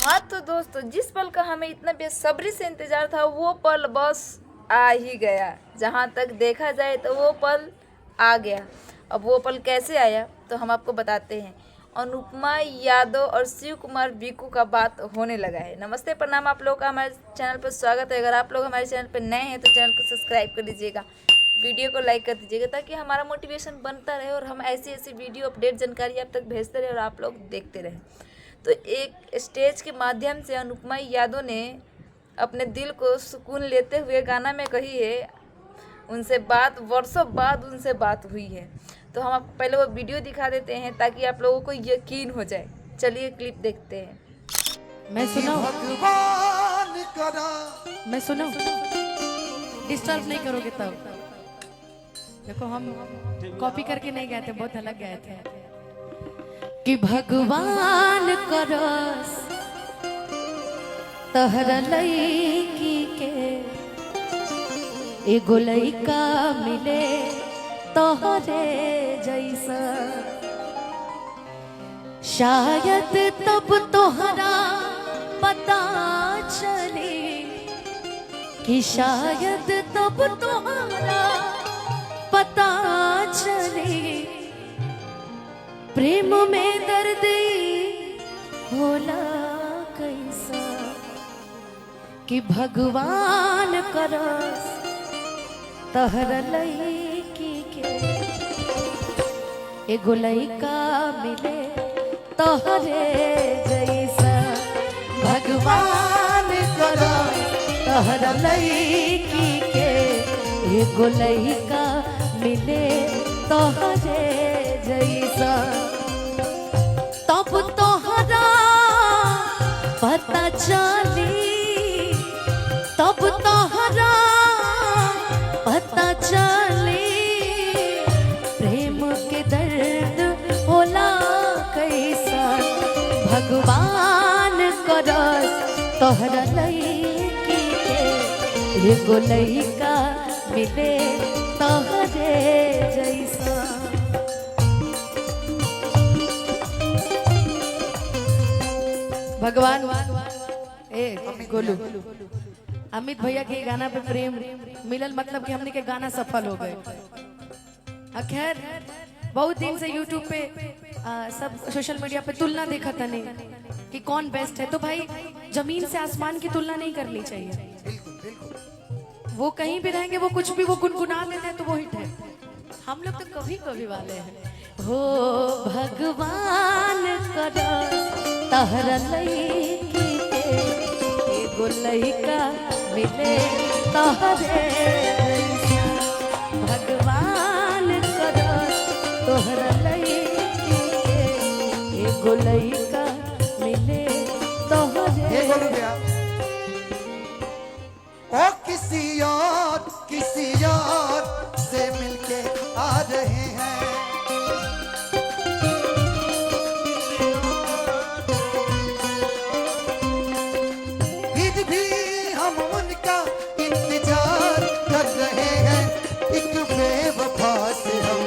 हाँ तो दोस्तों, जिस पल का हमें इतना बेसब्री से इंतजार था वो पल बस आ ही गया। जहाँ तक देखा जाए तो वो पल आ गया। अब वो पल कैसे आया तो हम आपको बताते हैं। अनुपमा यादव और शिव कुमार बीकू का बात होने लगा है। नमस्ते, प्रणाम, आप लोगों का हमारे चैनल पर स्वागत है। अगर आप लोग हमारे चैनल पर नए हैं तो चैनल को सब्सक्राइब कर दीजिएगा, वीडियो को लाइक कर दीजिएगा ताकि हमारा मोटिवेशन बनता रहे और हम ऐसी ऐसी वीडियो अपडेट जानकारी आप तक भेजते रहे और आप लोग देखते रहें। तो एक स्टेज के माध्यम से अनुपमा यादव ने अपने दिल को सुकून लेते हुए गाना में कही है। उनसे बात वर्षों बाद उनसे बात हुई है। तो हम आपको पहले वो वीडियो दिखा देते हैं ताकि आप लोगों को यकीन हो जाए। चलिए क्लिप देखते हैं। मैं सुनाऊं? भगवान करा मैं सुनाऊं? डिस्टर्ब नहीं करोगे तब। देखो हम कॉपी करके नहीं गए थे, बहुत अलग गए थे। कि भगवान करस तहरा लईकी के एगो लईका मिले तोहरे जैसा, शायद तब तोहरा पता चले कि शायद तब तोहरा पता चले प्रेम में दर्द होला कैसा। कि भगवान करस तहरा लईकी के एगो लईका मिले तोहरे जैसा। भगवान करस तहरा लईकी के एगो लईका मिले तोहरे जैसा। तब तोहरा पता चली, तब तोहरा पता चली प्रेम के दर्द होला कैसा। भगवान करस तोहरा लईकी के एगो लईका मिले तोहरे जैसा। भगवान गोलू अमित भैया के गाना पे प्रेम मिलल, मतलब कि हमने के गाना सफल हो गए। खैर बहुत दिन से यूट्यूब पे सब सोशल मीडिया पे तुलना देखा था नहीं कि कौन बेस्ट है। तो भाई जमीन से आसमान की तुलना नहीं करनी चाहिए। वो कहीं भी रहेंगे, वो कुछ भी वो गुनगुना लेते हैं तो वो हिट है। हम लोग तो कभी कभी वाले हैं। हो भगवान करस तहरा लईकी के एगो लईका मिले तोहरे जैसा। भगवान करस तोहरा लईकी के एगो लईका मिले तोहरे। ओ किसी और से मिलके आ रहे हैं। फिर भी हम उनका इंतजार कर रहे हैं। एक बेवफा से हम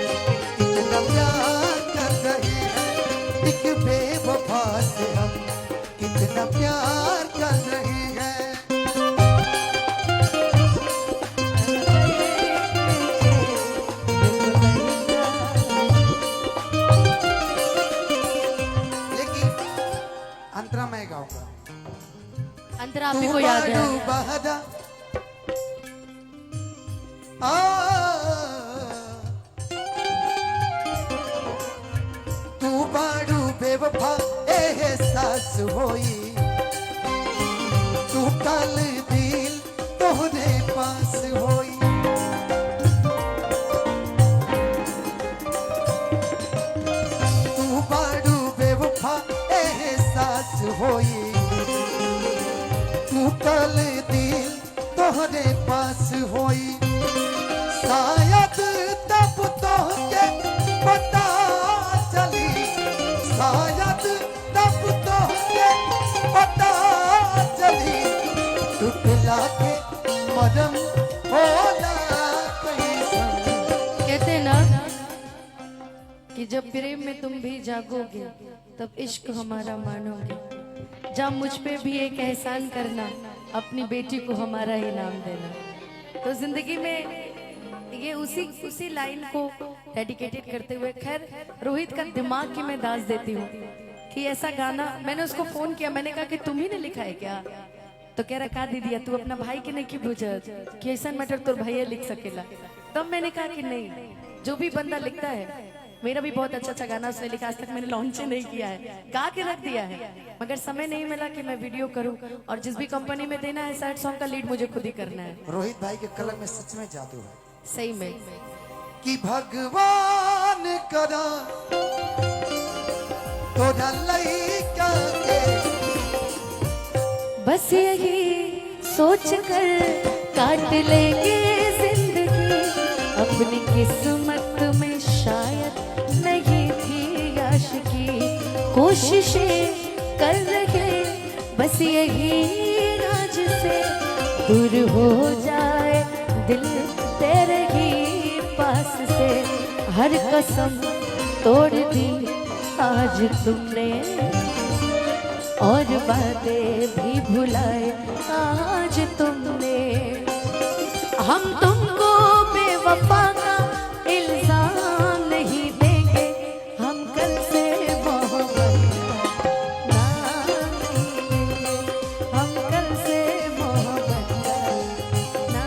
कितना प्यार कर रहे हैं। एक बेवफा से हम कितना प्यार कर रहे हैं। अंतरा मैं गाऊंगा। अंतरा आप ही को याद है। बहदा तू बाड़ू बेवफा एहसास होई। तू कल दिल तोहरे पास होई। तू बाड़ू बेवफा एहसास होई। तू कल दिल तोहरे पास होई। शायद तब तोहके पता चली। शायद तब तोहके पता चली टूटला के मरम होला कैसा। कहते ना कि जब प्रेम में तुम भी जागोगे तब इश्क हमारा मानोगे। जा मुझ पे भी एक एहसान करना, अपनी बेटी को हमारा ही नाम देना। तो जिंदगी में ये उसी लाइन को डेडिकेटेड करते हुए, खैर रोहित का दिमाग की मैं दाज देती हूँ कि ऐसा गाना, मैंने उसको फोन किया, मैंने कहा कि तुम ही ने लिखा है क्या? तो कह रहा का दीदी तू अपना भाई के नहीं की बुझत कि ऐसा मैटर तो भैया लिख सकेला। तब मैंने कहा कि नहीं, जो भी बंदा लिखता है, मेरा भी बहुत अच्छा गाना उसने लिखा, आज तक मैंने लॉन्च नहीं किया है, गा के रख दिया है, मगर समय नहीं मिला कि मैं वीडियो करूं। और जिस भी कंपनी में देना है सैड सॉन्ग का लीड मुझे खुद ही करना है। रोहित भाई के कलम में सच में जादू है सही में कि भगवान करा तोरा लइका के। बस यही सोच कर काट लेंगे जिंदगी, अपनी किस्मत में शायद नहीं थी आशिकी, कोशिशें कर रहे बस यही राज से दूर हो जाए दिल तेरे ही पास से। हर कसम तोड़ दी आज तुमने, और बातें भी भुलाए आज तुमने। हम तुमको बेवफा का इल्जाम नहीं देंगे, हम कल से मोहब्बत ना नहीं लेंगे, हम कल से मोहब्बत ना।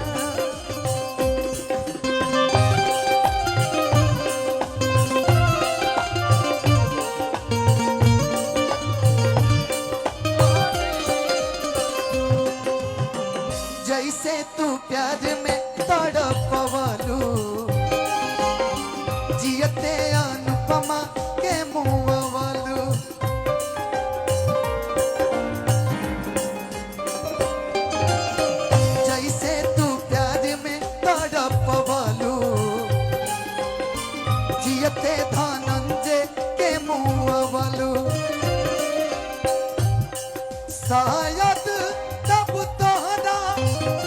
जैसे तू प्यार में तड़पवलू, जियते अनुपमा के मुँहवलू। जैसे तू प्यार में तड़पवलू, जियते धनंजय के मुँहवलू। शायद तब तोहरा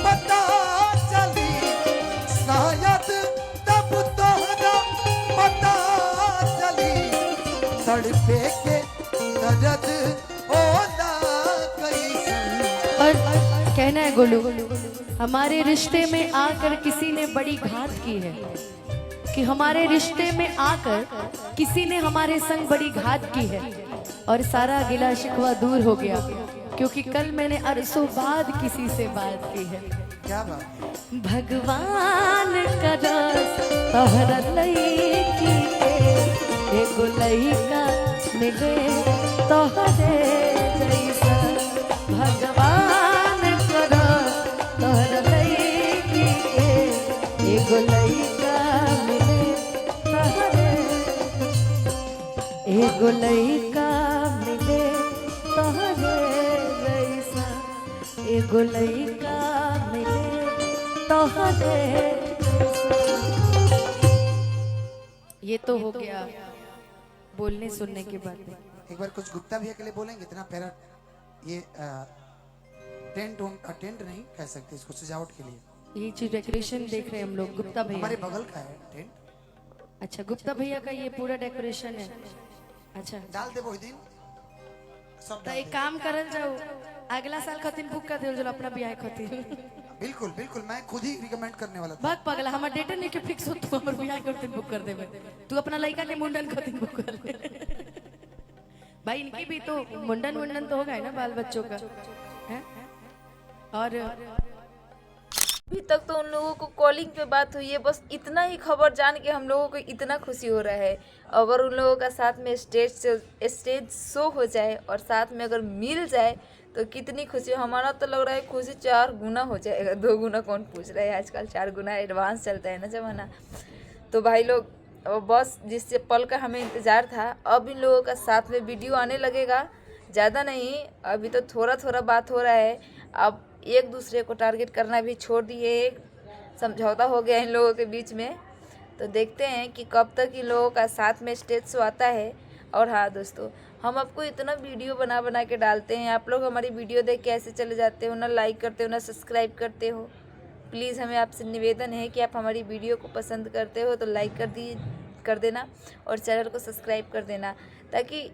पता चली, शायद तब तोहरा पता चली, तड़पे के दर्द होला कैसन। और कहना है गोलू, हमारे रिश्ते में आकर किसी ने बड़ी घात की है, कि हमारे रिश्ते में आकर किसी ने हमारे संग बड़ी घात की है, और सारा गिला शिकवा दूर हो गया, क्योंकि कल मैंने अरसों बाद किसी से बात की है। क्या बात? भगवान का दास तोहरा लईकी के, एगो लईका मिले तोहरे जैसा। भगवान का दास तोहरा लईकी के, एगो लईका मिले तोहरे, एगो लईका मिले तोहरे जैसा, एगो लईका मिले तोहरे जैसा। ये तो हो गया बोलने सुनने के बाद। एक बार कुछ गुप्ता भैया के लिए बोलेंगे? इतना प्यारा ये टेंट नहीं कह सकते इसको, सजावट के लिए ये चीज डेकोरेशन देख रहे हैं हम लोग। गुप्ता भैया हमारे बगल का है टेंट। अच्छा, गुप्ता भैया का ये पूरा डेकोरेशन है। अच्छा, डाल दे वो दिन सब तो डाल एक दे। काम करल जाओ, अगला साल खातिर बुक कर दियो, जो अपना ब्याह खातिर। बिल्कुल बिल्कुल, मैं खुद ही रिकमेंड करने वाला था। भाग पगला, हमार डेट नहीं के फिक्स हो, तू हमर ब्याह खातिर बुक कर देबे, तू अपना लड़का के मुंडन खातिर बुक कर ले। भाई इनकी भी तो मुंडन तो होगा ही ना बाल बच्चों का, हैं? और अभी तक तो उन लोगों को कॉलिंग पे बात हुई है, बस इतना ही खबर जान के हम लोगों को इतना खुशी हो रहा है। अगर उन लोगों का साथ में स्टेज शो हो जाए और साथ में अगर मिल जाए तो कितनी खुशी हो। हमारा तो लग रहा है खुशी 4 गुना हो जाएगा, 2 गुना कौन पूछ रहा है, आजकल 4 गुना एडवांस चलता है ना ज़माना। तो भाई लोग, बस जिससे पल का हमें इंतज़ार था, अब इन लोगों का साथ में वीडियो आने लगेगा। ज़्यादा नहीं, अभी तो थोड़ा थोड़ा बात हो रहा है। अब एक दूसरे को टारगेट करना भी छोड़ दिए, एक समझौता हो गया इन लोगों के बीच में। तो देखते हैं कि कब तक इन लोगों का साथ में स्टेज शो आता है। और हाँ दोस्तों, हम आपको इतना वीडियो बना बना के डालते हैं, आप लोग हमारी वीडियो देख के ऐसे चले जाते हो, ना लाइक करते हो ना सब्सक्राइब करते हो। प्लीज़ हमें आपसे निवेदन है कि आप हमारी वीडियो को पसंद करते हो तो लाइक कर देना और चैनल को सब्सक्राइब कर देना, ताकि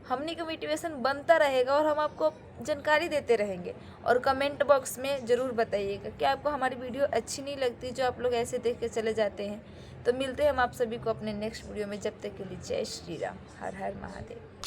हमनी का मोटिवेशन बनता रहेगा और हम आपको जानकारी देते रहेंगे। और कमेंट बॉक्स में ज़रूर बताइएगा कि आपको हमारी वीडियो अच्छी नहीं लगती जो आप लोग ऐसे देख के चले जाते हैं। तो मिलते हैं हम आप सभी को अपने नेक्स्ट वीडियो में। जब तक के लिए जय श्री राम, हर हर महादेव।